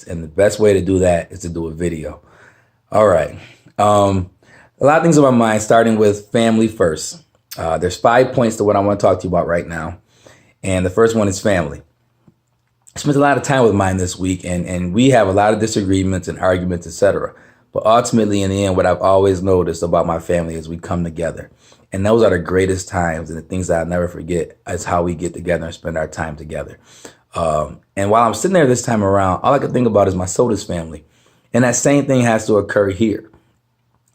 kids. And the best way to do that is to do a video. All right. A lot of things on my mind, starting with family first. There's 5 points to what I want to talk to you about right now. And the first one is family. I spent a lot of time with mine this week, and we have a lot of disagreements and arguments, etc. But ultimately, in the end, what I've always noticed about my family is we come together. And those are the greatest times, and the things that I'll never forget is how we get together and spend our time together. And while I'm sitting there this time around, all I can think about is my Sodas family. And that same thing has to occur here.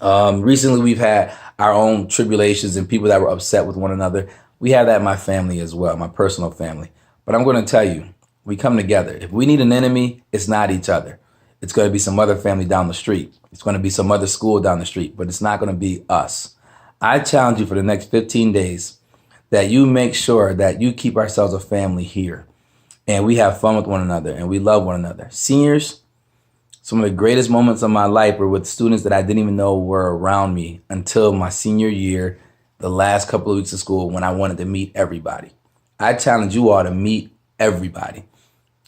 Recently, we've had our own tribulations and people that were upset with one another. We have that in my family as well, my personal family. But I'm going to tell you, we come together. If we need an enemy, it's not each other. It's going to be some other family down the street. It's going to be some other school down the street, but it's not going to be us. I challenge you for the next 15 days that you make sure that you keep ourselves a family here and we have fun with one another and we love one another. Seniors, some of the greatest moments of my life were with students that I didn't even know were around me until my senior year, the last couple of weeks of school when I wanted to meet everybody. I challenge you all to meet everybody.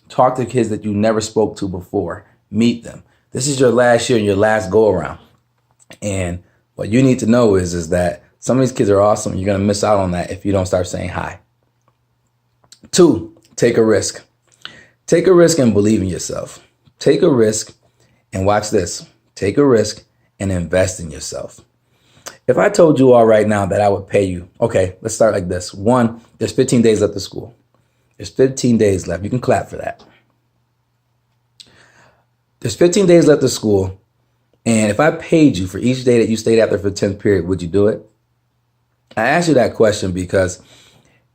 Talk to kids that you never spoke to before. Meet them. This is your last year and your last go around. And what you need to know is that some of these kids are awesome. You're going to miss out on that if you don't start saying hi. 2, take a risk. Take a risk and believe in yourself. Take a risk and watch this. Take a risk and invest in yourself. If I told you all right now that I would pay you, okay, let's start like this. 1, there's 15 days left of school. There's 15 days left. You can clap for that. There's 15 days left of school. And if I paid you for each day that you stayed after for 10th period, would you do it? I asked you that question because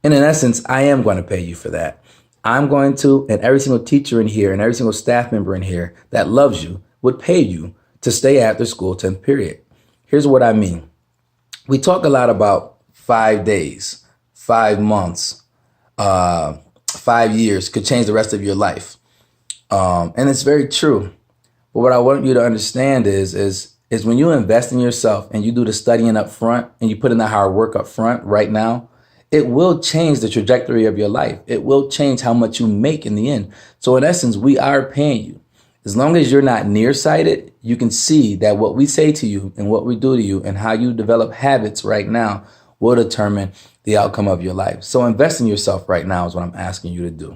in essence, I am going to pay you for that. I'm going to, and every single teacher in here and every single staff member in here that loves you would pay you to stay after school 10th period. Here's what I mean. We talk a lot about 5 days, 5 months, 5 years could change the rest of your life. And it's very true. But what I want you to understand is when you invest in yourself and you do the studying up front and you put in the hard work up front right now, it will change the trajectory of your life. It will change how much you make in the end. So in essence, we are paying you. As long as you're not nearsighted, you can see that what we say to you and what we do to you and how you develop habits right now will determine the outcome of your life. So invest in yourself right now is what I'm asking you to do.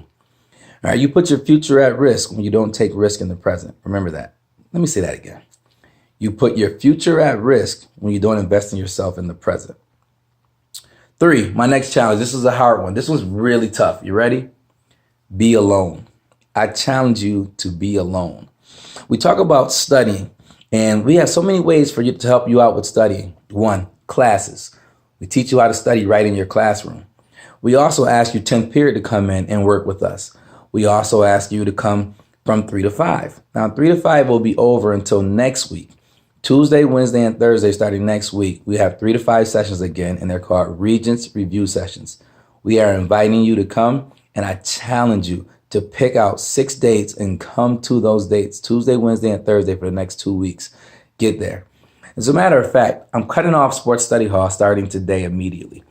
All right, you put your future at risk when you don't take risk in the present. Remember that. Let me say that again. You put your future at risk when you don't invest in yourself in the present. 3, my next challenge. This is a hard one. This one's really tough. You ready? Be alone. I challenge you to be alone. We talk about studying, and we have so many ways for you to help you out with studying. 1, classes. We teach you how to study right in your classroom. We also ask you 10th period to come in and work with us. We also ask you to come from 3 to 5. Now, 3 to 5 will be over until next week. Tuesday, Wednesday, and Thursday, starting next week, we have 3 to 5 sessions again, and they're called Regents Review Sessions. We are inviting you to come, and I challenge you to pick out 6 dates and come to those dates, Tuesday, Wednesday, and Thursday for the next 2 weeks. Get there. As a matter of fact, I'm cutting off Sports Study Hall starting today immediately.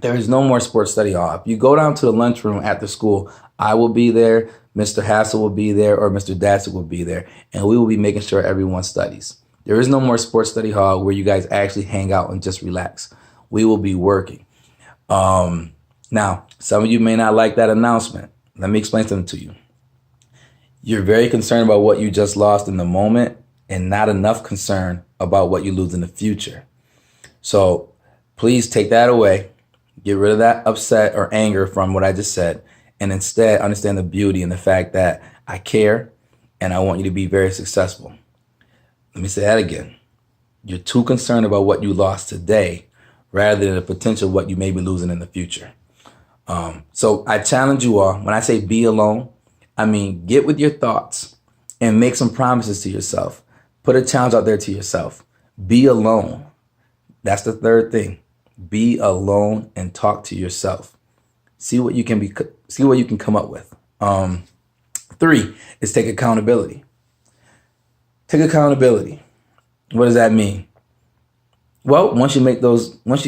There is no more Sports Study Hall. If you go down to the lunchroom at the school, I will be there, Mr. Hassel will be there, or Mr. Dassett will be there, and we will be making sure everyone studies. There is no more Sports Study Hall where you guys actually hang out and just relax. We will be working. Now, some of you may not like that announcement. Let me explain something to you. You're very concerned about what you just lost in the moment and not enough concern about what you lose in the future. So please take that away. Get rid of that upset or anger from what I just said, and instead understand the beauty and the fact that I care and I want you to be very successful. Let me say that again. You're too concerned about what you lost today rather than the potential of what you may be losing in the future. So I challenge you all. When I say be alone, I mean get with your thoughts and make some promises to yourself. Put a challenge out there to yourself. Be alone. That's the third thing. Be alone and talk to yourself. See what you can come up with. 3 is take accountability. Take accountability. What does that mean? Well, once you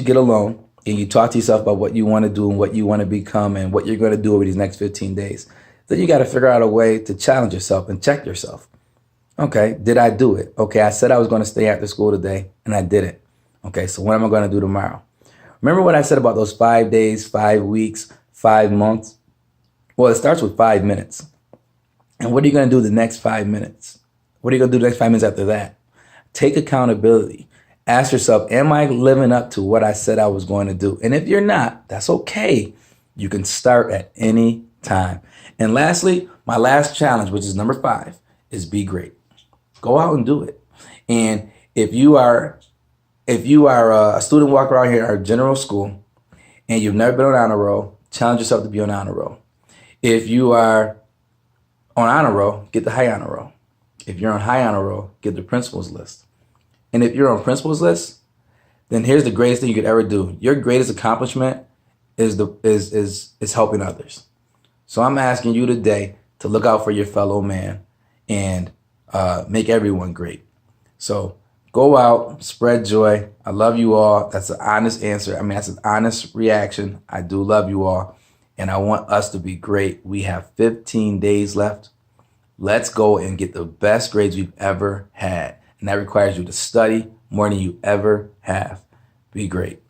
get alone and you talk to yourself about what you want to do and what you want to become and what you're going to do over these next 15 days, then you got to figure out a way to challenge yourself and check yourself. Okay, did I do it? Okay, I said I was going to stay after school today, and I didn't. Okay, so what am I going to do tomorrow? Remember what I said about those 5 days, 5 weeks, 5 months? Well, it starts with 5 minutes. And what are you going to do the next 5 minutes? What are you going to do the next 5 minutes after that? Take accountability. Ask yourself, am I living up to what I said I was going to do? And if you're not, that's okay. You can start at any time. And lastly, my last challenge, which is number 5, is be great. Go out and do it. And if you are a student walking around here at our general school and you've never been on honor roll, challenge yourself to be on honor roll. If you are on honor roll, get the high honor roll. If you're on high honor roll, get the principals list. And if you're on principals list, then here's the greatest thing you could ever do. Your greatest accomplishment is helping others. So I'm asking you today to look out for your fellow man and make everyone great. So go out, spread joy. I love you all. That's an honest answer. I mean, that's an honest reaction. I do love you all. And I want us to be great. We have 15 days left. Let's go and get the best grades we've ever had. And that requires you to study more than you ever have. Be great.